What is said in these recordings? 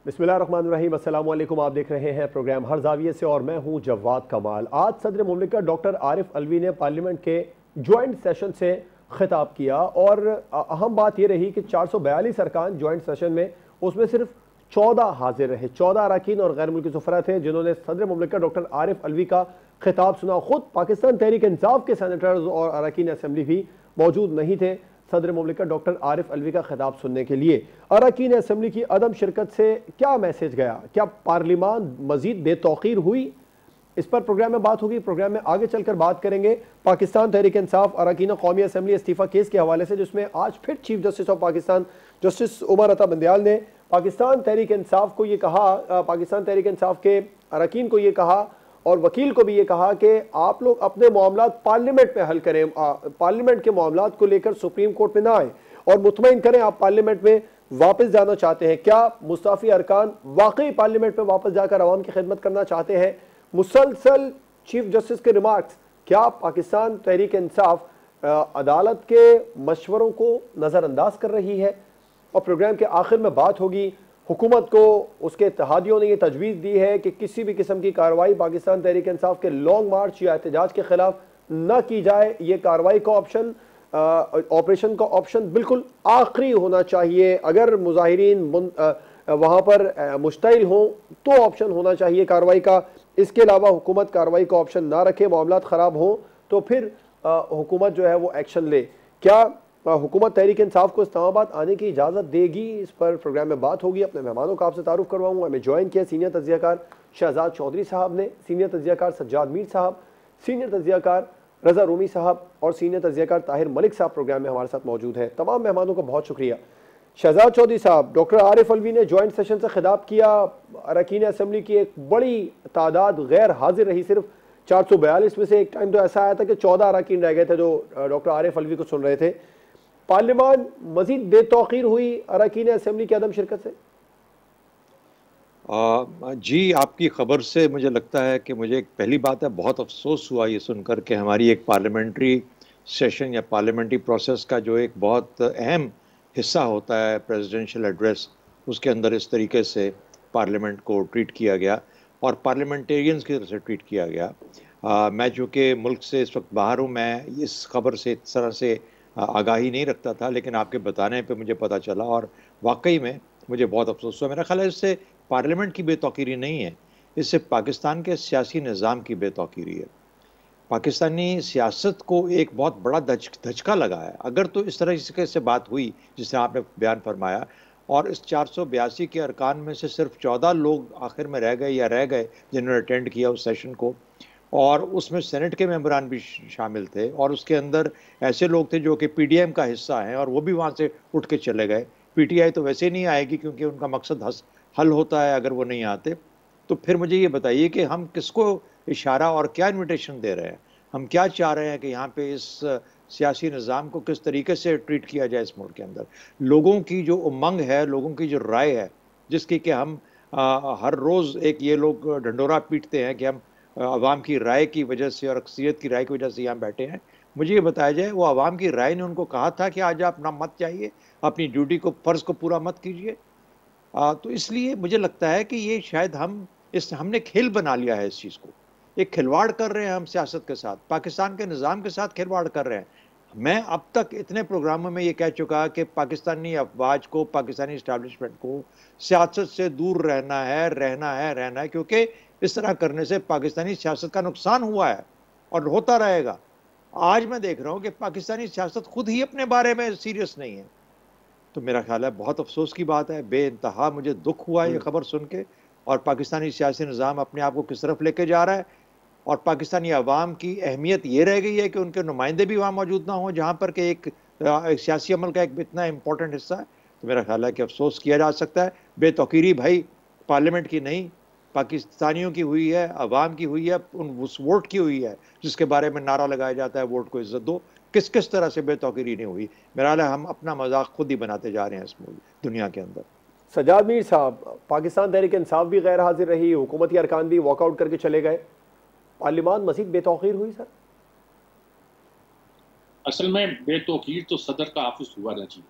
बिस्मिल्लाहिर्रहमानिर्रहीम, अस्सलाम वालेकुम। आप देख रहे हैं प्रोग्राम हर जाविये से और मैं हूं जवाद कमाल। आज सदर मुमलिकत डॉक्टर आरिफ अलवी ने पार्लियामेंट के ज्वाइंट सेशन से खिताब किया और अहम बात यह रही कि 442 अरकान ज्वाइंट सेशन में, उसमें सिर्फ 14 हाजिर रहे। 14 अरकान और गैर मुल्की सफरा थे जिन्होंने सदर मुमलिकत डॉक्टर आरिफ अलवी का खिताब सुना। खुद पाकिस्तान तहरीक इंसाफ के सेनेटर्स और अरकान असम्बली भी मौजूद नहीं थे सदर मुमलिकत डॉक्टर आरिफ अलवी का खिताब सुनने के लिए। अरकान असम्बली की अदम शिरकत से क्या मैसेज गया? क्या पार्लियामान मजीद बेतौकीर हुई? इस पर प्रोग्राम में बात होगी। प्रोग्राम में आगे चलकर बात करेंगे पाकिस्तान तहरीक इंसाफ अरकान कौमी असम्बली इस्तीफ़ा केस के हवाले से, जिसमें आज फिर chief justice of Pakistan justice Umar Ata Bandial ने पाकिस्तान तहरीक इंसाफ को ये कहा, पाकिस्तान तहरीक इंसाफ के अरकान को ये कहा और वकील को भी ये कहा कि आप लोग अपने मामलात पार्लियामेंट में हल करें, पार्लियामेंट के मामलात को लेकर सुप्रीम कोर्ट में ना आए और मुतमईन करें आप पार्लियामेंट में वापस जाना चाहते हैं। क्या मुस्ताफी अरकान वाकई पार्लियामेंट में वापस जाकर अवाम की खिदमत करना चाहते हैं? मुसलसल चीफ जस्टिस के रिमार्क्स, क्या पाकिस्तान तहरीक इंसाफ अदालत के मशवरों को नज़रअंदाज कर रही है? और प्रोग्राम के आखिर में बात होगी, हुकूमत को उसके इत्तेहादियों ने यह तजवीज़ दी है कि किसी भी किस्म की कार्रवाई पाकिस्तान तहरीक इंसाफ के लॉन्ग मार्च या एहतजाज के खिलाफ न की जाए। ये कार्रवाई का ऑप्शन, ऑपरेशन का ऑप्शन बिल्कुल आखिरी होना चाहिए। अगर मुजाहिरीन वहाँ पर मुश्तइल हों तो ऑप्शन होना चाहिए कार्रवाई का। इसके अलावा हुकूमत कार्रवाई का ऑप्शन ना रखे, मामलात ख़राब हों तो फिर हुकूमत जो है वो एक्शन ले। क्या हुकूमत तहरीक इंसाफ को इस्लामाबाद आने की इजाज़त देगी? इस पर प्रोग्राम में बात होगी। अपने मेहमानों का आपसे तारुफ करवाऊंगा। हमें ज्वाइन किया सीनियर तज्ज़ियाकार शहजाद चौधरी साहब ने, सीनियर तज्ज़ियाकार सज्जाद मीर साहब, सीनियर तज्ज़ियाकार रज़ा रूमी साहब और सीनियर तज्ज़ियाकार ताहिर मलिक साहब प्रोग्राम में हमारे साथ मौजूद हैं। तमाम मेहमानों का बहुत शुक्रिया। शहजाद चौधरी साहब, डॉक्टर आरिफ अलवी ने ज्वाइंट सेशन से खिताब किया। अरकान असम्बली की एक बड़ी तादाद गैर हाजिर रही, सिर्फ 442 में से एक टाइम तो ऐसा आया था कि 14 अरकान रह गए थे जो डॉक्टर आरिफ अलवी को सुन रहे थे। पार्लियामान मजीद बेतौकीर हुई अरकान असम्बली की अदम शिरकत से? जी, आपकी ख़बर से मुझे लगता है कि मुझे एक पहली बात है, बहुत अफसोस हुआ ये सुनकर कि हमारी एक पार्लियामेंट्री सेशन या पार्लियामेंट्री प्रोसेस का जो एक बहुत अहम हिस्सा होता है प्रेसिडेंशियल एड्रेस, उसके अंदर इस तरीके से पार्लियामेंट को ट्रीट किया गया और पार्लियामेंटेरियंस की तरफ से ट्रीट किया गया। मैं चूँकि मुल्क से इस वक्त बाहर हूँ, मैं इस खबर से इस तरह से आगाही नहीं रखता था, लेकिन आपके बताने पे मुझे पता चला और वाकई में मुझे बहुत अफसोस हुआ। मेरा ख्याल है इससे पार्लियामेंट की बेतौकीरी नहीं है, इससे पाकिस्तान के सियासी निज़ाम की बेतौकीरी है। पाकिस्तानी सियासत को एक बहुत बड़ा धचका लगा है। अगर तो इस तरह से बात हुई जिसने आपने बयान फरमाया और इस 482 के अरकान में से सिर्फ 14 लोग आखिर में रह गए या रह गए जिन्होंने अटेंड किया उस सेशन को, और उसमें सेनेट के मेंबरान भी शामिल थे और उसके अंदर ऐसे लोग थे जो कि पीडीएम का हिस्सा हैं और वो भी वहाँ से उठ के चले गए। पीटीआई तो वैसे नहीं आएगी क्योंकि उनका मकसद हल होता है अगर वो नहीं आते। तो फिर मुझे ये बताइए कि हम किसको इशारा और क्या इन्विटेशन दे रहे हैं? हम क्या चाह रहे हैं कि यहाँ पे इस सियासी निज़ाम को किस तरीके से ट्रीट किया जाए इस मुल्क के अंदर? लोगों की जो उमंग है, लोगों की जो राय है, जिसकी कि हम हर रोज़ एक ये लोग ढंडोरा पीटते हैं कि हम अवाम की राय की वजह से और अक्सरियत की राय की वजह से यहाँ बैठे हैं। मुझे ये बताया जाए, वो अवाम की राय ने उनको कहा था कि आज आप ना मत जाइए, अपनी ड्यूटी को, फ़र्ज़ को पूरा मत कीजिए? तो इसलिए मुझे लगता है कि ये शायद हमने खेल बना लिया है इस चीज़ को। एक खिलवाड़ कर रहे हैं हम सियासत के साथ, पाकिस्तान के निज़ाम के साथ खिलवाड़ कर रहे हैं। मैं अब तक इतने प्रोग्रामों में ये कह चुका कि पाकिस्तानी अफवाज को, पाकिस्तानी इस्टेब्लिशमेंट को सियासत से दूर रहना है, रहना है, रहना है, क्योंकि इस तरह करने से पाकिस्तानी सियासत का नुकसान हुआ है और होता रहेगा। आज मैं देख रहा हूँ कि पाकिस्तानी सियासत खुद ही अपने बारे में सीरियस नहीं है। तो मेरा ख्याल है बहुत अफसोस की बात है, बेइंतहा मुझे दुख हुआ ये खबर सुन के, और पाकिस्तानी सियासी निज़ाम अपने आप को किस तरफ लेके जा रहा है और पाकिस्तानी अवाम की अहमियत ये रह गई है कि उनके नुमाइंदे भी वहाँ मौजूद ना हों जहाँ पर कि एक सियासी अमल का एक इतना इंपॉर्टेंट हिस्सा है। तो मेरा ख्याल है कि अफसोस किया जा सकता है। बेतौकीरी भाई पार्लियामेंट की नहीं, पाकिस्तानियों की हुई है, अवाम की हुई है, उस वोट की हुई है जिसके बारे में नारा लगाया जाता है वोट को इज्जत दो। किस किस तरह से बेतौकीरी नहीं हुई? मेरा ख्याल है हम अपना मजाक खुद ही बनाते जा रहे हैं इस दुनिया के अंदर। सज्जाद मीर साहब, पाकिस्तान तहरीक इंसाफ भी गैर हाजिर रही, हुकूमती अरकान भी वॉकआउट करके चले गए, पार्लियामान मजीद बेतौकीर हुई सर? असल में बेतौकीर तो सदर का ऑफिस हुआ ना जी।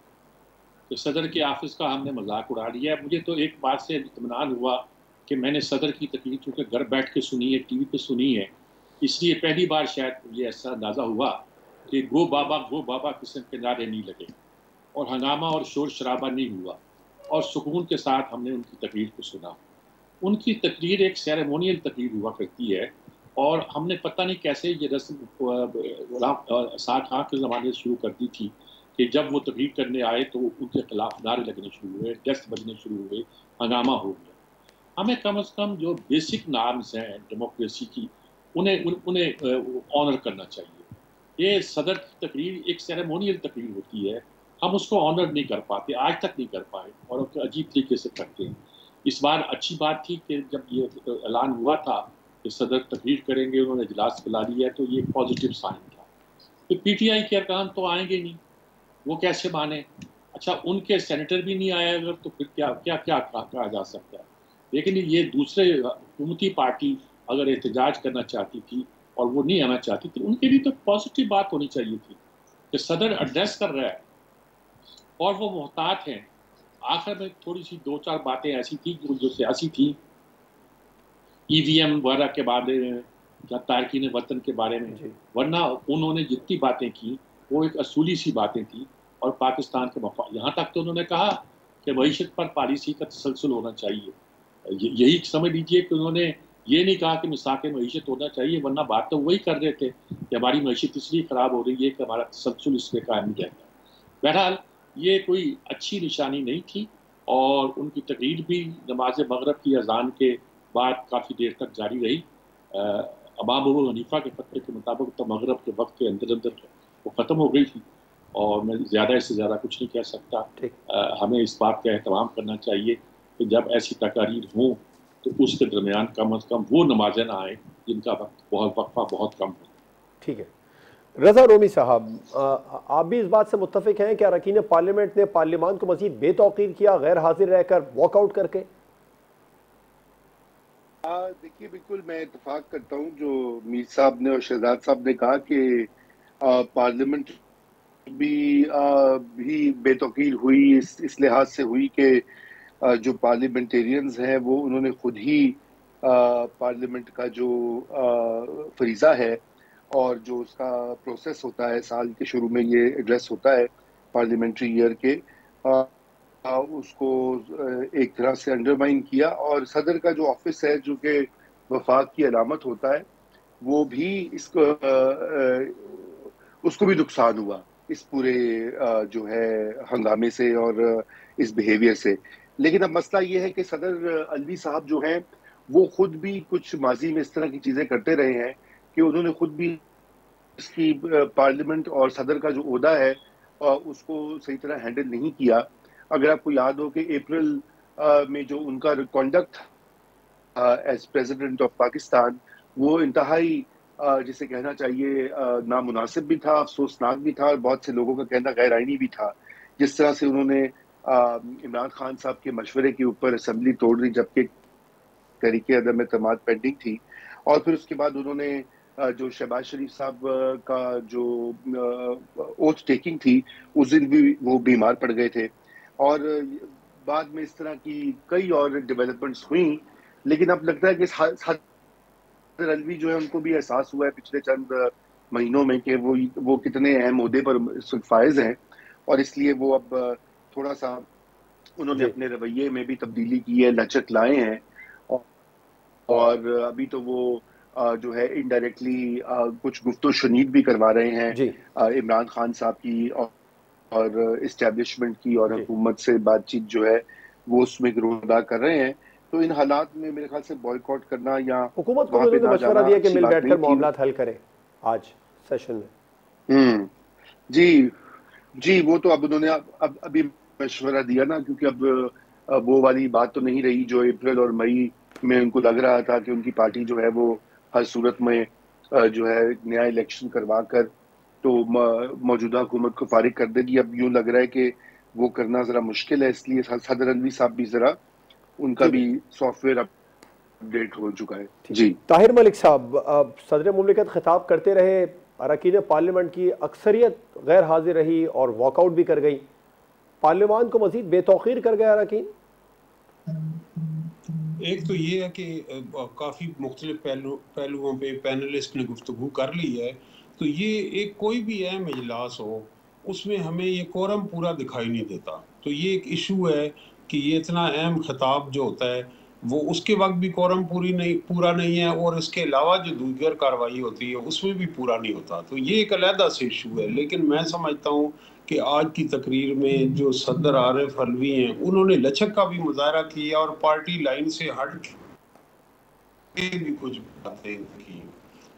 तो सदर के ऑफिस का हमने मजाक उड़ा दिया है। मुझे तो एक बात से इत्मीनान हुआ कि मैंने सदर की तकरीर चूँकि घर बैठ के सुनी है, टीवी पे सुनी है, इसलिए पहली बार शायद मुझे ऐसा अंदाज़ा हुआ कि गो बाबा किस्म के नारे नहीं लगे और हंगामा और शोर शराबा नहीं हुआ और सुकून के साथ हमने उनकी तकरीर को सुना। उनकी तकरीर एक सेरेमोनियल तकरीर हुआ करती है और हमने पता नहीं कैसे ये रस्म साठ खां के ज़माने से शुरू कर दी थी कि जब वो तकरीर करने आए तो उनके खिलाफ नारे लगने शुरू हुए, डेस्क बजने शुरू हुए, हंगामा हो गया। हमें कम से कम जो बेसिक नॉर्म्स हैं डेमोक्रेसी की उन्हें ऑनर करना चाहिए। ये सदर की तकरीर एक सेरेमोनियल तकरीर होती है, हम उसको ऑनर नहीं कर पाते, आज तक नहीं कर पाए और अजीब तरीके से करते हैं। इस बार अच्छी बात थी कि जब ये ऐलान हुआ था कि सदर तकरीर करेंगे, उन्होंने इजलास बुला लिया, तो ये पॉजिटिव साइन था। तो पीटीआई के अरकान तो आएंगे नहीं, वो कैसे माने? अच्छा, उनके सेनेटर भी नहीं आए अगर, तो फिर क्या क्या क्या कहा जा सकता है? लेकिन ये दूसरे हुकूमती पार्टी अगर एहतजाज करना चाहती थी और वो नहीं आना चाहती थी, उनके लिए तो पॉजिटिव बात होनी चाहिए थी कि सदर एड्रेस कर रहा है और वो मोहतात हैं। आखिर में थोड़ी सी दो चार बातें ऐसी थी जो सियासी थी, ईवीएम वगैरह के बारे में या तारकीन वतन के बारे में, वरना उन्होंने जितनी बातें की वो एक असूली सी बातें थी और पाकिस्तान के मफाद। यहाँ तक तो उन्होंने कहा कि मईशत पर पॉलिसी का तसलसल होना चाहिए। यही समझ लीजिए कि उन्होंने ये नहीं कहा कि मिसाक मईशत होना चाहिए, वरना बात तो वही कर रहे थे कि हमारी मईशत इसलिए ख़राब हो रही है कि हमारा तसलसल इसमें कायम नहीं रहता। बहरहाल ये कोई अच्छी निशानी नहीं थी और उनकी तकरीर भी नमाज मगरब की अजान के बाद काफ़ी देर तक जारी रही। इमाम अबू हनीफा के फतवे के मुताबिक तो मगरब के वक्त के अंदर अंदर वो ख़त्म हो गई थी और मैं ज़्यादा से ज़्यादा कुछ नहीं कह सकता। हमें इस बात का एहतमाम करना चाहिए कि जब ऐसी तकारीर हों तो उसके दरमियान कम अज़ कम वो नमाजें ना आए जिनका वक्फा बहुत कम हो। ठीक है। रज़ा रोमी साहब, आप भी इस बात से मुत्तफिक हैं कि अरकान पार्लियामेंट ने पार्लियामान को मज़ीद बेतौकीर किया गैर हाजिर रहकर वॉकआउट करके? देखिए, बिल्कुल मैं इत्तेफाक करता हूँ जो मीर साहब ने और शहजाद साहब ने कहा कि पार्लियामेंट भी बेतौकीर हुई, इस लिहाज से हुई कि जो पार्लियामेंटेरियंस हैं वो उन्होंने खुद ही पार्लियामेंट का जो फरीज़ा है और जो उसका प्रोसेस होता है, साल के शुरू में ये एड्रेस होता है पार्लियामेंट्री ईयर के, उसको एक तरह से अंडरमाइन किया और सदर का जो ऑफिस है जो कि वफाक की अलामत होता है वो भी इसको उसको भी नुकसान हुआ इस पूरे जो है हंगामे से और इस बिहेवियर से। लेकिन अब मसला ये है कि सदर अलवी साहब जो हैं वो खुद भी कुछ माजी में इस तरह की चीज़ें करते रहे हैं कि उन्होंने खुद भी इसकी पार्लियामेंट और सदर का जो ओहदा है उसको सही तरह हैंडल नहीं किया। अगर आपको याद हो कि अप्रैल में जो उनका conduct as president of Pakistan वो इंतहाई जिसे कहना चाहिए नामुनासिब भी था, अफसोसनाक भी था और बहुत से लोगों का कहना गैर आईनी भी था। जिस तरह से उन्होंने इमरान खान साहब के मशवरे के ऊपर असम्बली तोड़ दी जबकि तहरीक अदम एतमाद पेंडिंग थी और फिर उसके बाद उन्होंने जो शहबाज शरीफ साहब का जो ओथ टेकिंग थी उस दिन भी वो बीमार पड़ गए थे और बाद में इस तरह की कई और डेवलपमेंट्स हुई। लेकिन अब लगता है कि सदर अलवी जो है उनको भी एहसास हुआ है पिछले चंद महीनों में कि वो कितने अहम ओहदे पर फायज हैं और इसलिए वो अब थोड़ा सा उन्होंने अपने रवैये में भी तब्दीली की है, लचक लाए हैं और अभी तो वो जो है इनडायरेक्टली कुछ गुफ्तो शुनीद भी करवा रहे हैं इमरान खान साहब की और इस्टेब्लिशमेंट की और हुकूमत से बातचीत जो है वो उसमें रोल अदा कर रहे हैं। तो इन हालात में मेरे ख्याल से बॉयकॉट करना या हुकूमत को उन्होंने मशवरा दिया कि मिल बैठकर मामला हल करें आज सेशन में। जी, वो तो अब उन्होंने अभी मशवरा दिया ना, क्योंकि अब वो वाली बात तो नहीं रही जो अप्रैल और मई में उनको लग रहा था कि उनकी पार्टी जो है वो हर सूरत में जो है नया इलेक्शन करवा कर तो मौजूदा हुकूमत को फारिग कर देगी। अब यूं लग रहा है कि वो करना जरा मुश्किल है, इसलिए सदर अलवी साहब भी जरा उनका भी सॉफ्टवेयर अपडेट हो चुका है। जी ताहिर मलिक साहब, सदर मुमलिकत खिताब करते रहे, अरकान पार्लियामेंट की अक्सरियत गैर हाजिर रही और वॉकआउट भी कर गई, पार्लियामान को मजीद बेतौकीर कर गया अरकान? एक तो ये है कि काफ़ी मुख्तलिफ पहलुओं पे पैनलिस्ट ने गुफ्तगू कर ली है, तो ये एक कोई भी अहम इजलास हो उसमें हमें ये कोरम पूरा दिखाई नहीं देता। तो ये एक इशू है कि ये इतना अहम खिताब जो होता है वो उसके वक्त भी कोरम पूरा नहीं है, और इसके अलावा जो दीगर कार्रवाई होती है उसमें भी पूरा नहीं होता। तो ये एक अलहदा से इशू है। लेकिन मैं समझता हूँ कि आज की तकरीर में जो सदर आरिफ अलवी हैं उन्होंने लचक का भी मुजाहरा किया और पार्टी लाइन से हट के भी कुछ बातें की।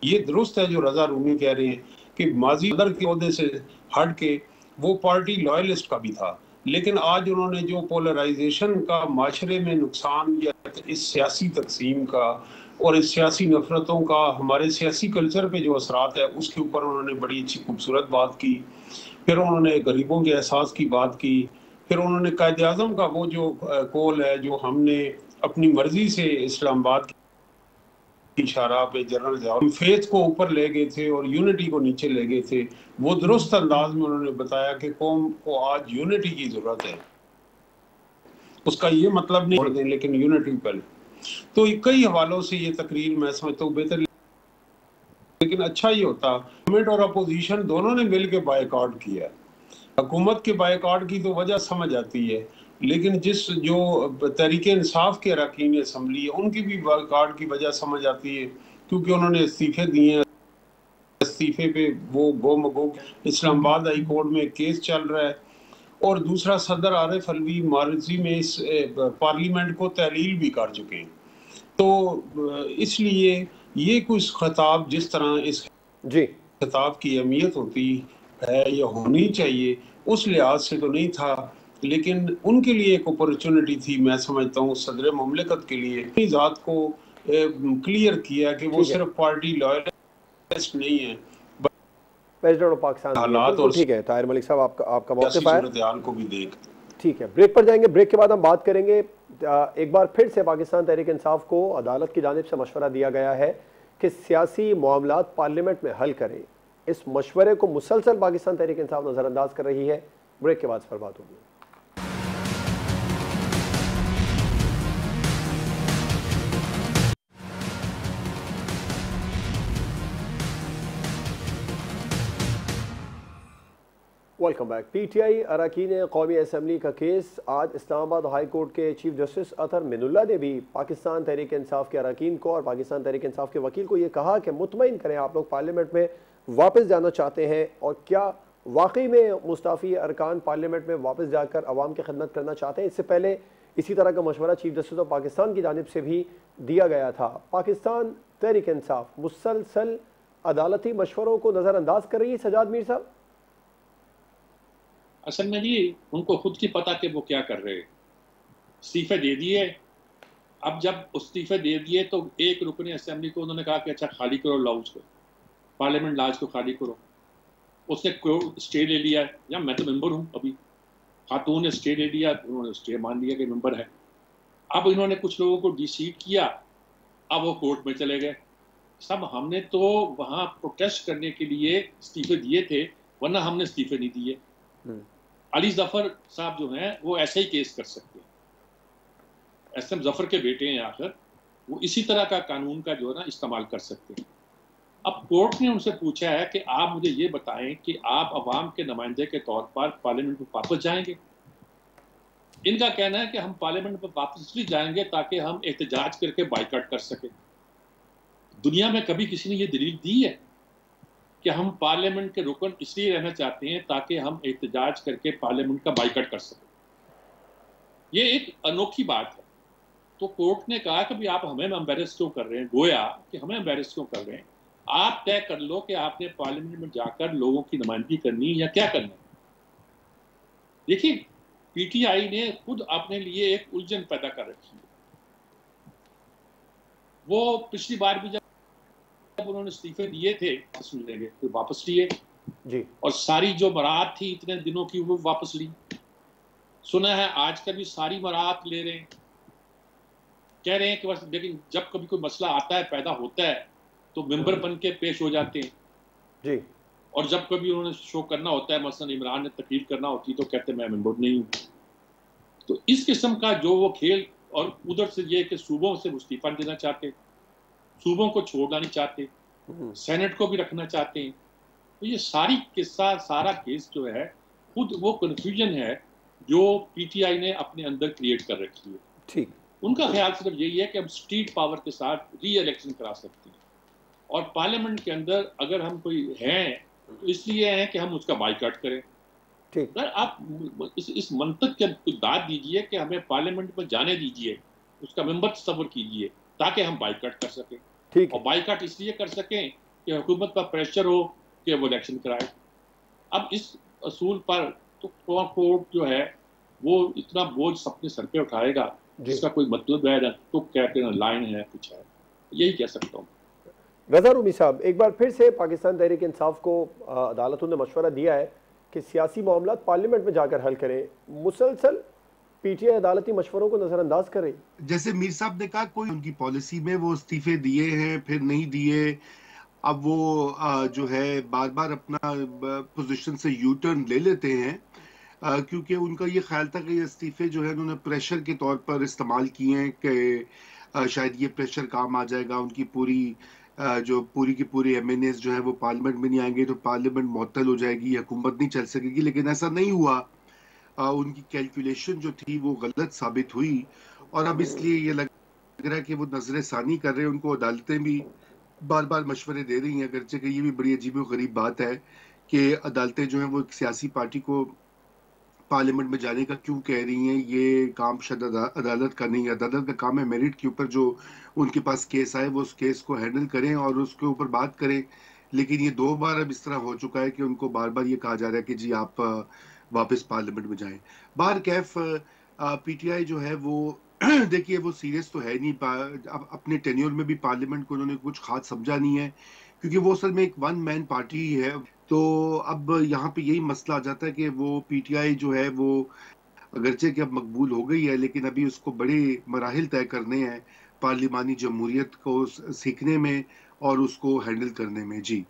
ये दुरुस्त है जो रजा रूमी कह रहे हैं कि माजी सदर के ओहदे से हट के वो पार्टी लॉयलिस्ट का भी था, लेकिन आज उन्होंने जो पोलराइजेशन का माशरे में नुकसान या इस सियासी तकसीम का और इस सियासी नफरतों का हमारे सियासी कल्चर पे जो असरात है उसके ऊपर उन्होंने बड़ी अच्छी खूबसूरत बात की। फिर उन्होंने गरीबों के एहसास की बात की। फिर उन्होंने कायदे आज़म का वो जो कौल है जो हमने अपनी मर्जी से इस्लामाबाद की शाहराह पे जनरल फेथ को ऊपर ले गए थे और यूनिटी को नीचे ले गए थे, वो दुरुस्त अंदाज में उन्होंने बताया कि कौम को आज यूनिटी की जरूरत है। उसका ये मतलब नहीं छोड़ दें लेकिन यूनिटी पहले। तो कई हवालों से ये तकरीर मैं समझता हूँ बेहतर, लेकिन अच्छा ये होता गवर्नमेंट और अपोजिशन दोनों ने मिल के बायकॉट किया। हुकूमत के बायकॉट की तो वजह समझ आती है, लेकिन जो तहरीके इंसाफ के अरकान असम्बली है उनकी भी बायकॉट की वजह समझ आती है, क्योंकि उन्होंने इस्तीफे दिए हैं। इस्तीफे पे वो गो इस्लामाबाद हाई कोर्ट में केस चल रहा है, और दूसरा सदर आरिफ अलवी मार्जी में इस पार्लियामेंट को तहलील भी कर चुके हैं। तो इसलिए ये कुछ खिताब जिस तरह इस खिताब की अहमियत होती है या होनी चाहिए उस लिहाज से तो नहीं था, लेकिन उनके लिए एक अपॉर्चुनिटी थी। मैं समझता हूँ सदर मुमलिकत के लिए अपनी ज़ात को क्लियर किया कि वो सिर्फ पार्टी लॉयलिस्ट नहीं है, प्रेसिडेंट ऑफ पाकिस्तान हालात। और ठीक है ताहिर मलिक साहब, आपका मौक़िफ़ है, सूरत-ए-हाल को भी देख। ठीक है, ब्रेक पर जाएंगे। ब्रेक के बाद हम बात करेंगे। एक बार फिर से पाकिस्तान तहरीक इंसाफ को अदालत की जानिब से मशवरा दिया गया है कि सियासी मामलात पार्लियामेंट में हल करें। इस मशवरे को मुसलसल पाकिस्तान तहरीक इंसाफ नज़रअंदाज कर रही है। ब्रेक के बाद इस पर बात होगी। Welcome back. पीटीआई अरकान कौमी असम्बली का केस आज इस्लामाबाद हाई कोर्ट के चीफ जस्टिस अतहर मिनुल्लाह ने भी पाकिस्तान तहरीक इंसाफ के अरकान को और पाकिस्तान तहरीक इंसाफ के वकील को ये कहा कि मुतमईन करें, आप लोग पार्लियामेंट में वापस जाना चाहते हैं, और क्या वाकई में मुस्ताफ़ी अरकान पार्लियामेंट में वापस जाकर अवाम की खिदमत करना चाहते हैं। इससे पहले इसी तरह का मशवरा चीफ जस्टिस ऑफ पाकिस्तान की जानिब से भी दिया गया था। पाकिस्तान तहरीक इंसाफ मुसलसल अदालती मशवरों को नज़रअंदाज कर रही है। सजाद मीर साहब, असल में जी उनको खुद की पता कि वो क्या कर रहे हैं। इस्तीफे दे दिए। अब जब इस्तीफे दे दिए तो एक रुकन असेंबली को उन्होंने कहा कि अच्छा खाली करो लाउज को, पार्लियामेंट लाज को खाली करो। उसने स्टे ले लिया, या मैं तो मेंबर हूँ, अभी खातून ने स्टे ले लिया, उन्होंने स्टे मान लिया कि मेंबर है। अब इन्होंने कुछ लोगों को डिसीट किया, अब वो कोर्ट में चले गए। सब हमने तो वहाँ प्रोटेस्ट करने के लिए इस्तीफे दिए थे, वरना हमने इस्तीफे नहीं दिए। अली जफर साहब जो हैं वो ऐसे ही केस कर सकते हैं। एसएम जफर के बेटे हैं, आखिर वो इसी तरह का कानून का जो है ना इस्तेमाल कर सकते हैं। अब कोर्ट ने उनसे पूछा है कि आप मुझे ये बताएं कि आप अवाम के नुमाइंदे के तौर पर पार्लियामेंट में वापस जाएंगे। इनका कहना है कि हम पार्लियामेंट में वापस इसलिए जाएंगे ताकि हम एहतजाज करके बाइकआउट कर सकें। दुनिया में कभी किसी ने ये दलील दी है कि हम पार्लियामेंट के रुकन इसलिए रहना चाहते हैं ताकि हम एहतजाज करके पार्लियामेंट का बाइकआउट कर सकें? ये एक अनोखी बात है। तो कोर्ट ने कहा कि भाई आप हमें एम्बेरस क्यों कर रहे हैं, गोया कि हमें एम्बेरस क्यों कर रहे हैं, आप तय कर लो कि आपने पार्लियामेंट में जाकर लोगों की नुमाइंदगी करनी या क्या करना है। देखिए, पीटीआई ने खुद अपने लिए एक उलझन पैदा कर रखी है। वो पिछली बार भी जब उन्होंने इस्तीफे दिए थे वापस मिलेंगे, तो वापस लिए जी, और सारी जो बरात थी इतने दिनों की वो वापस ली। सुना है आजकल भी सारी बरात ले रहे हैं, कह रहे हैं कि बस, लेकिन जब कभी कोई मसला आता है, पैदा होता है, तो मेंबर बन के पेश हो जाते हैं जी। और जब कभी उन्होंने शो करना होता है, मसलन इमरान ने तकरीर करना होती है, तो कहते मैं मेंबर नहीं हूँ। तो इस किस्म का जो वो खेल, और उधर से ये कि सूबों से इस्तीफा देना चाहते, सूबों को छोड़ना नहीं चाहते, सेनेट को भी रखना चाहते हैं। तो ये सारा केस जो है, खुद वो कन्फ्यूजन है जो पीटीआई ने अपने अंदर क्रिएट कर रखी है। ठीक, उनका ख्याल सिर्फ यही है कि हम स्ट्रीट पावर के साथ री इलेक्शन करा सकते हैं, और पार्लियामेंट के अंदर अगर हम कोई हैं तो इसलिए हैं कि हम उसका बाइकआउट करें। ठीक, अगर आप इस मंतक के दाद दीजिए कि हमें पार्लियामेंट में जाने दीजिए, उसका मेंबर तस्वर कीजिए, ताकि हम बाइकआउट कर सकें। ठीक, और बाइकआउट इसलिए कर सकें कि हुकूमत का प्रेशर हो कि वो इलेक्शन कराए। अब इस असूल पर तो कोर्ट जो है वो इतना बोझ अपने सर पे उठाएगा जिसका कोई मतलब है ना, तो कहते हैं लाइन है, कुछ है, यही कह सकता हूँ। रज़ा रूमी साहब, एक बार फिर से पाकिस्तान तहरीक इंसाफ को अदालतों ने मशवरा दिया है कि सियासी मामला पार्लियामेंट में जाकर हल करें। मुसलसल पीटीआई अदालती मशवरों को नज़रअंदाज कर रही। जैसे मीर साहब ने कहा, कोई उनकी पॉलिसी में वो इस्तीफे दिए हैं, फिर नहीं दिए, अब वो जो है बार बार अपना पोजीशन से यू टर्न ले लेते हैं, क्योंकि उनका ये ख्याल था कि ये इस्तीफे जो है उन्होंने प्रेशर के तौर पर इस्तेमाल किए हैं कि शायद ये प्रेशर काम आ जाएगा, उनकी पूरी की पूरी एमएनएस जो है वो पार्लियामेंट में नहीं आएंगे तो पार्लियामेंट मुअत्तल हो जाएगी, हुकूमत नहीं चल सकेगी। लेकिन ऐसा नहीं हुआ, उनकी कैलकुलेशन जो थी वो गलत साबित हुई, और अब इसलिए ये लग रहा है कि वो नजर सानी कर रहे हैं। उनको अदालतें भी बार बार मशवरे दे रही हैं, अगरचे कि ये भी बड़ी अजीब गरीब बात है कि अदालतें जो हैं वो एक सियासी पार्टी को पार्लियामेंट में जाने का क्यों कह रही हैं। ये काम शायद अदालत का नहीं है। अदालत का काम है मेरिट के ऊपर जो उनके पास केस आए वो उस केस को हैंडल करें और उसके ऊपर बात करें। लेकिन ये 2 बार अब इस तरह हो चुका है कि उनको बार बार ये कहा जा रहा है कि जी आप वापस पार्लियामेंट में जाएं। बाहर कैफ पीटीआई जो है वो देखिए वो सीरियस तो है नहीं, अपने टेन्योर में भी पार्लियामेंट को उन्होंने कुछ खास समझा नहीं है, क्योंकि वो असल में एक वन मैन पार्टी ही है। तो अब यहाँ पे यही मसला आ जाता है कि वो पीटीआई जो है वो अगरचे कि अब मकबूल हो गई है, लेकिन अभी उसको बड़े मराहिल तय करने हैं पार्लिमानी जमहूरियत को सीखने में और उसको हैंडल करने में। जी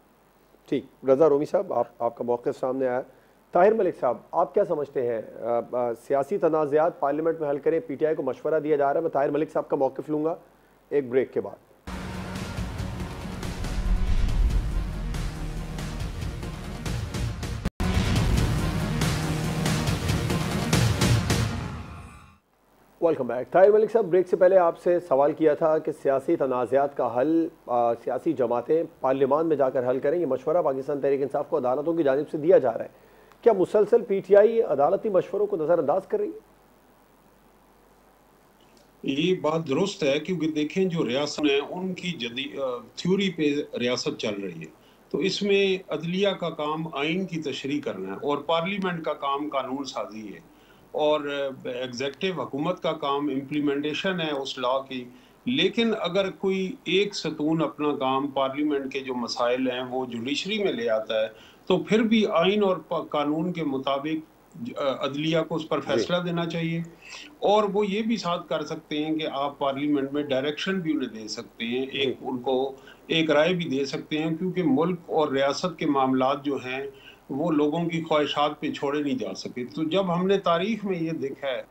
ठीक, रज़ा रूमी साहब, आपका मौक़िफ़ सामने आया। ताहिर मलिक साहब, आप क्या समझते हैं? सियासी तनाज़ात पार्लियामेंट में हल करें, पीटीआई को मशवरा दिया जा रहा है। मैं ताहिर मलिक साहब का मौक़िफ़ लूँगा एक ब्रेक के बाद। Welcome back. ताहिर मलिक साहब, ब्रेक से पहले आपसे सवाल किया था कि सियासी तनाज़ात का हल सियासी जमातें पार्लियामान में जाकर हल करें। ये मशवरा पाकिस्तान तहरीक इंसाफ को अदालतों की जानिब से दिया जा रहा है। क्या मुसलसल पीटीआई अदालती मशवरों को नज़रअंदाज कर रही है? ये बात दुरुस्त है, क्योंकि देखें जो रियासत है उनकी थ्योरी पे रियासत चल रही है, तो इसमें अदलिया का काम आइन की तशरीह करना है और पार्लियामेंट का काम कानून साजी है और एग्जेक्टिव हुकूमत का काम इम्प्लीमेंटेशन है उस लॉ की। लेकिन अगर कोई एक सतून अपना काम पार्लियामेंट के जो मसाइल हैं वो जुडिशरी में ले आता है, तो फिर भी आइन और कानून के मुताबिक अदलिया को उस पर फैसला देना चाहिए। और वो ये भी साथ कर सकते हैं कि आप पार्लियामेंट में डायरेक्शन भी उन्हें दे सकते हैं, उनको एक राय भी दे सकते हैं, क्योंकि मुल्क और रियासत के मामलात जो हैं वो लोगों की ख्वाहिशात पे छोड़े नहीं जा सके। तो जब हमने तारीख में ये देखा है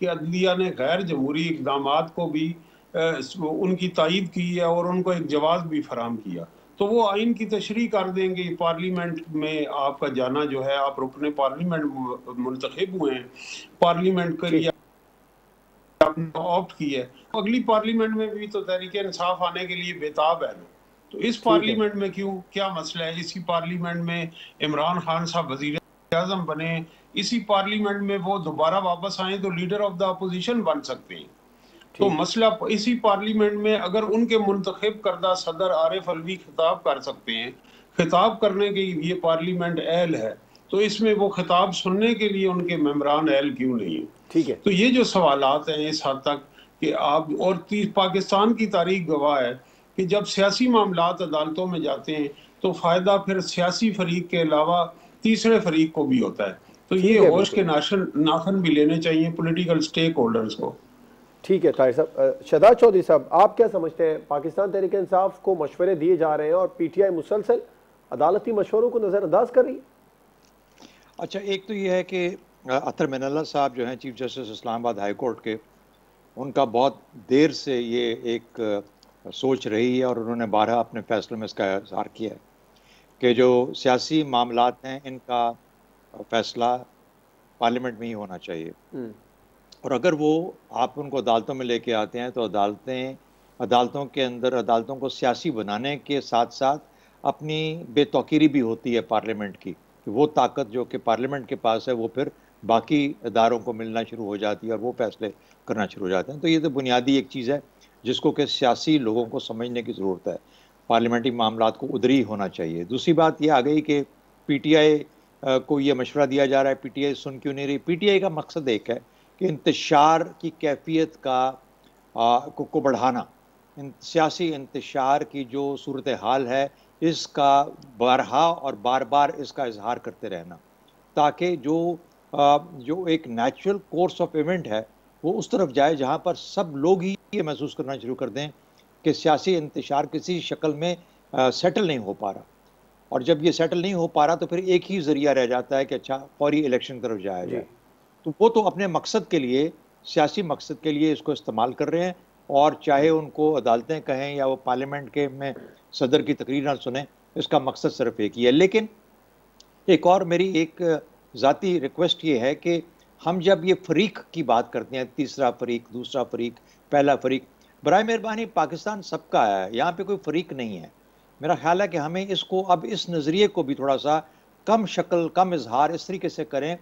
कि अदलिया ने गैर जमहूरी इक़दामात को भी उनकी तायीद की है और उनको एक जवाब भी फराहम किया, तो वो आइन की तशरीह कर देंगे। पार्लियामेंट में आपका जाना जो है, आप रुकने पार्लियामेंट मुंतखब हुए हैं, पार्लियामेंट के लिए आपने ऑप्ट किया है, अगली पार्लियामेंट में भी तो तहरीक इंसाफ आने के लिए बेताब है ना। तो इस पार्लियामेंट में क्यों, क्या मसला है? इसी पार्लियामेंट में इमरान खान साहब वजीर आज़म बने, इसी पार्लियामेंट में वो दोबारा वापस आए तो लीडर ऑफ द अपोजिशन बन सकते हैं। तो मसला इसी पार्लियामेंट में अगर उनके मुंतखब करदा सदर आरिफ अलवी खिताब कर सकते हैं, खिताब करने के लिए पार्लियामेंट अहल है, तो इसमें वो खिताब सुनने के लिए उनके मेंबरान अहल क्यों नहीं है? ठीक है। तो ये जो सवालात हैं इस हद तक कि आप, और पाकिस्तान की तारीख गवाह है कि जब सियासी मामलात अदालतों में जाते हैं तो फायदा फिर सियासी फरीक के अलावा तीसरे फरीक को भी होता है। तो ये होश के नाखन भी लेने चाहिए पॉलिटिकल स्टेक होल्डर्स को। ठीक है ताहिर साहब। शहजाद चौधरी साहब, आप क्या समझते हैं? पाकिस्तान तहरीक इंसाफ को मशवरे दिए जा रहे हैं और पीटीआई मुसलसल अदालती मशवरों को नज़रअंदाज कर रही है? अच्छा, एक तो ये है कि अतर मिनल्ला साहब जो हैं chief justice Islamabad high court के, उनका बहुत देर से ये एक सोच रही है और उन्होंने 12 अपने फैसले में इसका इज़हार किया है कि जो सियासी मामलात हैं इनका फैसला पार्लियामेंट में ही होना चाहिए। और अगर वो आप उनको अदालतों में लेके आते हैं तो अदालतों के अंदर अदालतों को सियासी बनाने के साथ साथ अपनी बेतौकीरी भी होती है पार्लियामेंट की, कि वो ताकत जो कि पार्लियामेंट के पास है वो फिर बाकी इदारों को मिलना शुरू हो जाती है और वो फैसले करना शुरू हो जाते हैं। तो ये तो बुनियादी एक चीज़ है जिसको कि सियासी लोगों को समझने की ज़रूरत है, पार्लियामेंट्री मामलात को उधर ही होना चाहिए। दूसरी बात ये आ गई कि पीटीआई को ये मशवरा दिया जा रहा है, पीटीआई सुन क्यों नहीं रही? पीटीआई का मकसद एक है कि इंतशार की कैफियत को बढ़ाना, सियासी इंतशार की जो सूरत हाल है इसका बारहा और बार बार इसका इजहार करते रहना, ताकि जो एक नेचुरल कोर्स ऑफ इवेंट है वो उस तरफ जाए जहाँ पर सब लोग ही ये महसूस करना शुरू कर दें कि सियासी इंतशार किसी शक्ल में सेटल नहीं हो पा रहा। और जब ये सेटल नहीं हो पा रहा तो फिर एक ही ज़रिया रह जाता है कि अच्छा फौरी इलेक्शन की तरफ जाया जाए। तो वो तो अपने मकसद के लिए, सियासी मकसद के लिए इसको इस्तेमाल कर रहे हैं, और चाहे उनको अदालतें कहें या वो पार्लियामेंट के में सदर की तकरीर ना सुने, इसका मकसद सिर्फ एक ही है। लेकिन एक और मेरी एक ज़ाती रिक्वेस्ट ये है कि हम जब ये फरीक की बात करते हैं, तीसरा फरीक, दूसरा फरीक, पहला फरीक, बराए मेहरबानी पाकिस्तान सबका है, यहाँ पे कोई फरीक नहीं है। मेरा ख्याल है कि हमें इसको अब इस नज़रिए को भी थोड़ा सा कम शक्ल, कम इजहार इस तरीके से करें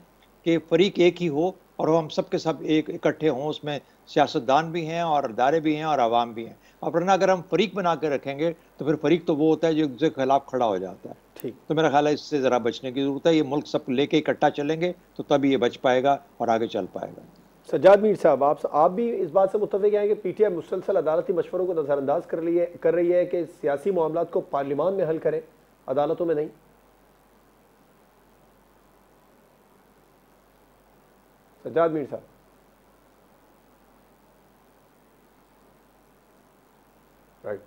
कि फरीक एक ही हो और हम सब के सब एक इकट्ठे हों, उसमें सियासतदान भी हैं और इदारे भी हैं और आवाम भी हैं। और वरना अगर हम फरीक बना कर रखेंगे तो फिर फरीक तो वो होता है जो उसके खिलाफ खड़ा हो जाता है। ठीक, तो मेरा ख्याल है इससे ज़रा बचने की ज़रूरत है। ये मुल्क सब लेके इकट्ठा चलेंगे तो तभी ये बच पाएगा और आगे चल पाएगा। सज्जाद मीर साहब, आप भी इस बात से मुत्तफिक हैं कि पीटीआई मुसलसल अदालती मशवरों को नज़रअंदाज कर रही है कि सियासी मामलात को पार्लियामान में हल करें, अदालतों में नहीं? सज्जाद मीर साहब, राइट,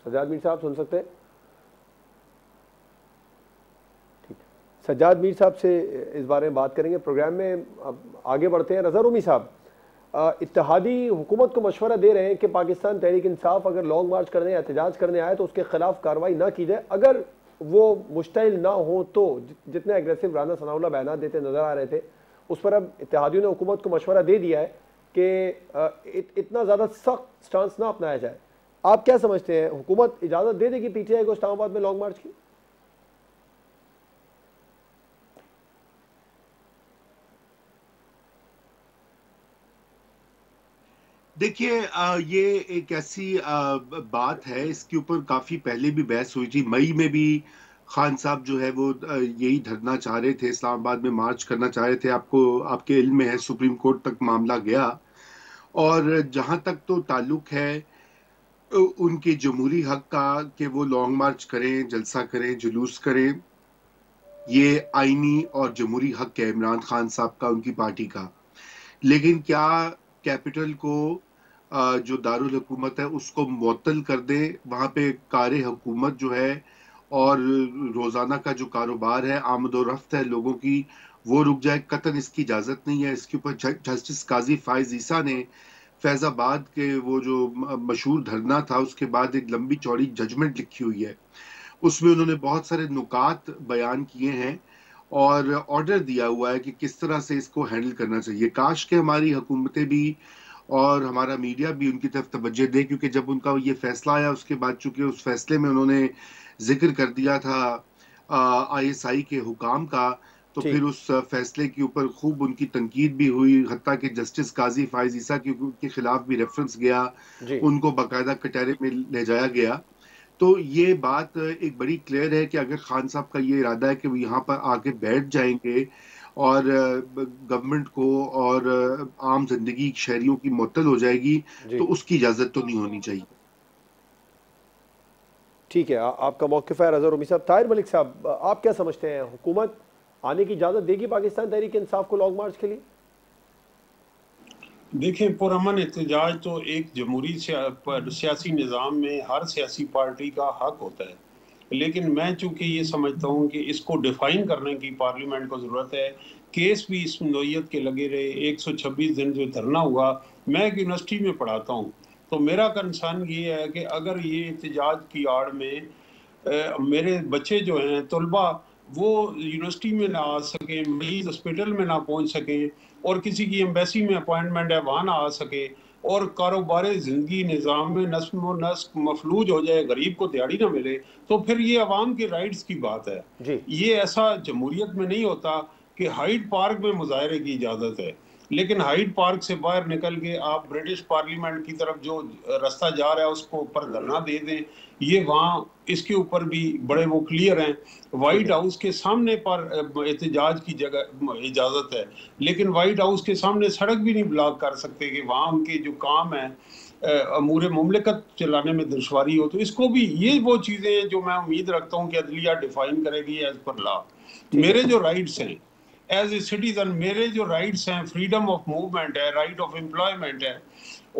सज्जाद मीर साहब सुन सकते हैं? ठीक, सज्जाद मीर साहब से इस बारे में बात करेंगे प्रोग्राम में। अब आगे बढ़ते हैं। रज़ा रूमी साहब, इत्तेहादी हुकूमत को मशवरा दे रहे हैं कि पाकिस्तान तहरीक इंसाफ अगर लॉन्ग मार्च करने या एहतजाज करने आए तो उसके खिलाफ कार्रवाई ना की जाए, अगर वो मुश्तइल ना हो तो। जितने एग्रेसिव राना सनाउल्लाह बयान देते नजर आ रहे थे, उस पर अब इत्तेहादियों ने हुकूमत को मशवरा दे दिया है कि इतना ज़्यादा सख्त स्टांस ना अपनाया जाए। आप क्या समझते हैं, हुकूमत इजाज़त दे देगी पीटीआई को इस्लामाबाद में लॉन्ग मार्च की? देखिए, ये एक ऐसी बात है, इसके ऊपर काफी पहले भी बहस हुई थी। मई में भी खान साहब जो है वो यही धरना चाह रहे थे, इस्लामाबाद में मार्च करना चाह रहे थे। आपके इल्म में है सुप्रीम कोर्ट तक मामला गया, और जहां तक तो ताल्लुक है उनके जमहूरी हक का कि वो लॉन्ग मार्च करें, जलसा करें, जुलूस करें, ये आईनी और जमहूरी हक है इमरान खान साहब का, उनकी पार्टी का। लेकिन क्या कैपिटल को जो दारुल हुकूमत है उसको मुअत्तल कर दे, वहां पे कार हुकूमत जो है और रोजाना का जो कारोबार है, आमदोरफ्त है लोगों की, वो रुक जाए? कतन इसकी इजाजत नहीं है। इसके ऊपर जस्टिस काजी फाइज ईसा ने फैजाबाद के वो जो मशहूर धरना था उसके बाद एक लंबी चौड़ी जजमेंट लिखी हुई है, उसमें उन्होंने बहुत सारे नुकात बयान किए हैं और ऑर्डर दिया हुआ है कि किस तरह से इसको हैंडल करना चाहिए। काश के हमारी हुकूमतें भी और हमारा मीडिया भी उनकी तरफ तवज्जो दे, क्योंकि जब उनका ये फैसला आया उसके बाद चूंकि उस फैसले में उन्होंने जिक्र कर दिया था ISI के हुकाम का, तो फिर उस फैसले के ऊपर खूब उनकी तनकीद भी हुई, हत्ता कि जस्टिस काजी फाइज ईसा के खिलाफ भी रेफरेंस गया, उनको बाकायदा कटहरे में ले जाया गया। तो ये बात एक बड़ी क्लियर है कि अगर खान साहब का ये इरादा है कि वो यहाँ पर आके बैठ जाएंगे और गवर्नमेंट को और आम जिंदगी शहरियों की मुअत्तल हो जाएगी, तो उसकी इजाजत तो नहीं होनी चाहिए। ठीक है, आपका मौक़िफ़ है रज़ा रूमी साहब। ताहिर मलिक साहब, आप क्या समझते हैं, हुकूमत आने की इजाज़त देगी पाकिस्तान तहरीक इंसाफ को लॉन्ग मार्च के लिए? देखें, पुरअमन एहतजाज तो एक जमहूरी सियासी निज़ाम में हर सियासी पार्टी का हक होता है, लेकिन मैं चूंकि ये समझता हूँ कि इसको डिफाइन करने की पार्लियामेंट को ज़रूरत है। केस भी इस नोयत के लगे रहे, 126 दिन जो धरना हुआ। मैं एक यूनिवर्सिटी में पढ़ाता हूँ, तो मेरा कंसर्न ये है कि अगर ये एहतजाज की आड़ में मेरे बच्चे जो हैं तलबा वो यूनिवर्सिटी में ना आ सके, मरीज हॉस्पिटल में ना पहुंच सके, और किसी की एम्बेसी में अपॉइंटमेंट है वहाँ ना आ सके, और कारोबार ज़िंदगी निज़ाम में नस्म व नस्क मफलूज हो जाए, गरीब को दिहाड़ी ना मिले, तो फिर ये अवाम के राइट्स की बात है। ये ऐसा जमहूरियत में नहीं होता कि हाइड पार्क में मुजाहरे की इजाज़त है, लेकिन हाइड पार्क से बाहर निकल के आप ब्रिटिश पार्लियामेंट की तरफ जो रास्ता जा रहा है उसको ऊपर धरना दे दें। ये वहाँ इसके ऊपर भी बड़े वो क्लियर हैं। व्हाइट हाउस के सामने पर एहतजाज की जगह इजाज़त है, लेकिन व्हाइट हाउस के सामने सड़क भी नहीं ब्लॉक कर सकते कि वहाँ उनके जो काम है अमूर मुमलिकत चलाने में दुश्वारी हो। तो इसको भी, ये वो चीज़ें हैं जो मैं उम्मीद रखता हूँ कि अदलिया डिफाइन करेगी एज पर लॉ। मेरे जो राइट्स हैं एज ए सिटीजन, मेरे जो राइट्स हैं, फ्रीडम ऑफ मूवमेंट है, राइट ऑफ एम्प्लॉयमेंट है,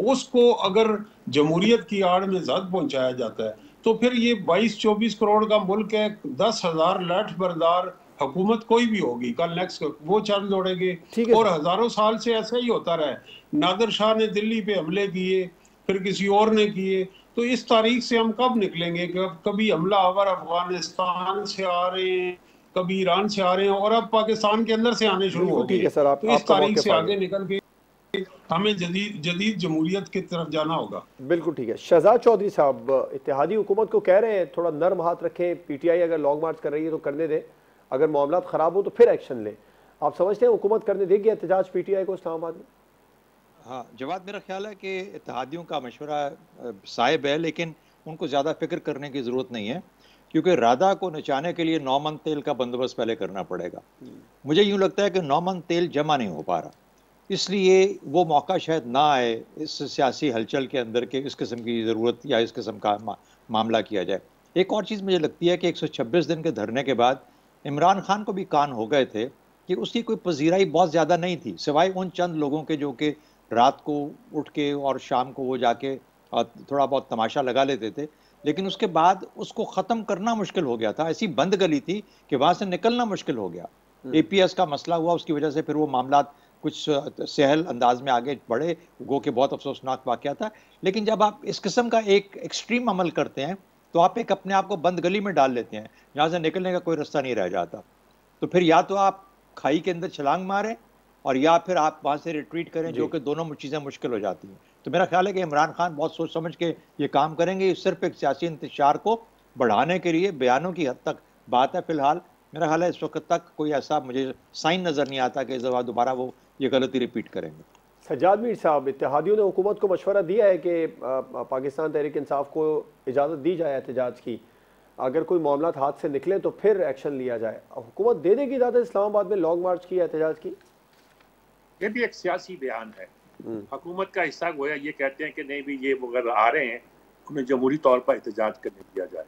उसको अगर जमहूरियत की आड़ में जद पहुंचाया जाता है तो फिर ये 22-24 करोड़ का मुल्क है, 10,000 लठ बरदार हुकूमत कोई भी होगी, कल नेक्स्ट वो चल दौड़ेंगे, और हजारों साल से ऐसा ही होता रहा है। नादिर शाह ने दिल्ली पे हमले किए, फिर किसी और ने किए, तो इस तारीख से हम कब निकलेंगे? कभी हमला आवर अफगानिस्तान से आ रहे हैं, कभी ईरान से आ रहे हैं, और अब पाकिस्तान के अंदर से आने शुरू हो गए। तो इस तारीख से आगे निकल के हमें जदीद जमहूरियत की तरफ जाना होगा। बिल्कुल ठीक है। शहजाद चौधरी साहब, इत्तेहादी हुकूमत को कह रहे हैं थोड़ा नर्म हाथ रखें, पीटीआई अगर लॉन्ग मार्च कर रही है तो करने दें, अगर मामला खराब हो तो फिर एक्शन लें। आप समझते हैं हुकूमत करने देगी एहतजाज पीटीआई को इस्लामाबाद में? हाँ जवाब, मेरा ख्याल है कि इत्तेहादियों का मशवरा साहिब है, लेकिन उनको ज़्यादा फिक्र करने की ज़रूरत नहीं है, क्योंकि राधा को नचाने के लिए 9 मन तेल का बंदोबस्त पहले करना पड़ेगा। मुझे यूँ लगता है कि 9 मन तेल जमा नहीं हो पा रहा, इसलिए वो मौका शायद ना आए इस सियासी हलचल के अंदर के इस किस्म की ज़रूरत या इस किस्म का मामला किया जाए। एक और चीज़ मुझे लगती है कि 126 दिन के धरने के बाद इमरान खान को भी कान हो गए थे कि उसकी कोई पजीराई बहुत ज़्यादा नहीं थी, सिवाय उन चंद लोगों के जो कि रात को उठ के और शाम को वो जाके थोड़ा बहुत तमाशा लगा लेते थे, लेकिन उसके बाद उसको ख़त्म करना मुश्किल हो गया था। ऐसी बंद गली थी कि वहाँ से निकलना मुश्किल हो गया। APS का मसला हुआ, उसकी वजह से फिर वो मामला कुछ सहल अंदाज में आगे बढ़े, गो के बहुत अफसोसनाक वाक़या था। लेकिन जब आप इस किस्म का एक एक्सट्रीम अमल करते हैं तो आप एक अपने आप को बंद गली में डाल लेते हैं, जहाँ से निकलने का कोई रास्ता नहीं रह जाता। तो फिर या तो आप खाई के अंदर छलांग मारें और या फिर आप वहाँ से रिट्रीट करें, जो कि दोनों चीज़ें मुश्किल हो जाती हैं। तो मेरा ख्याल है कि इमरान खान बहुत सोच समझ के ये काम करेंगे। सिर्फ एक सियासी इंतशार को बढ़ाने के लिए बयानों की हद तक बात है। फिलहाल मेरा ख्याल है इस वक्त तक कोई ऐसा मुझे साइन नज़र नहीं आता कि इस दफ़ा दोबारा वो ये गलती रिपीट करेंगे। सज्जाद मीर साहब, इत्तेहादियों ने हुकूमत को मशवरा दिया है कि पाकिस्तान तहरीक इंसाफ को इजाज़त दी जाए एहतजाज की, अगर कोई मामला हाथ से निकले तो फिर एक्शन लिया जाए। हुकूमत दे देगी इजाज़त इस्लामाबाद में लॉन्ग मार्च की, एहतजाज की? ये भी एक सियासी बयान है। हुकूमत का हिस्सा गोया ये कहते हैं कि नहीं भी ये अगर आ रहे हैं उन्हें जमहूरी तौर पर एहतजाज करने दिया जाए।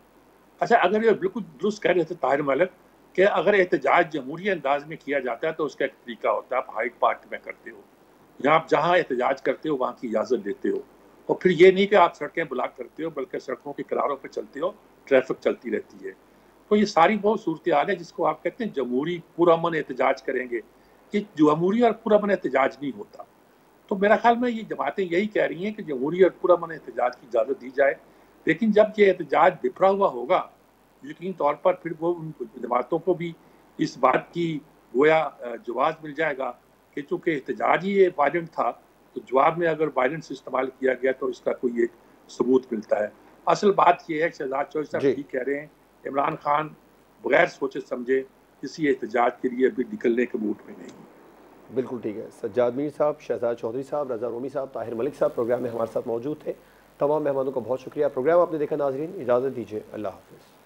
अच्छा, अगर ये बिल्कुल दुरुस्त कह रहे थे ताहिर मलिक कि अगर एहतजाज जमहूरी अंदाज में किया जाता है तो उसका एक तरीका होता है, आप हाइड पार्क में करते हो या आप जहाँ एहतजाज करते हो वहाँ की इजाज़त लेते हो, और फिर ये नहीं कि आप सड़कें ब्लॉक करते हो बल्कि सड़कों के किनारों पर चलते हो, ट्रैफिक चलती रहती है। तो ये सारी वो सूरत हाल है जिसको आप कहते हैं जमहूरी पुरअमन एहतजाज करेंगे, कि जमहूरी और पुरअमन एहतजाज नहीं होता। तो मेरा ख्याल में ये जमातें यही कह रही हैं कि जमहूरी और पुरअमन एहतजाज की इजाज़त दी जाए, लेकिन जब ये एहतजाज बिखरा हुआ होगा यकीन तौर पर फिर वो उन जमातों को भी इस बात की गोया जवाब मिल जाएगा कि चूँकि एहतजाज ही ये वायलेंट था, तो जवाब में अगर वायलेंस इस्तेमाल किया गया तो इसका कोई एक सबूत मिलता है। असल बात ये है, शहजाद चौधरी साहब ठीक कह रहे हैं, इमरान खान बगैर सोचे समझे किसी एहतजाज के लिए अभी निकलने के मूड में नहीं। बिल्कुल ठीक है। सज्जाद मीर साहब, शहजाद चौधरी साहब, रज़ा रोमी साहब, ताहिर मलिक साहब प्रोग्राम में हमारे साथ मौजूद थे। तमाम मेहमानों का बहुत शुक्रिया। प्रोग्राम आपने देखा नाजरीन, इजाज़त दीजिए, अल्लाह हाफ़िज़।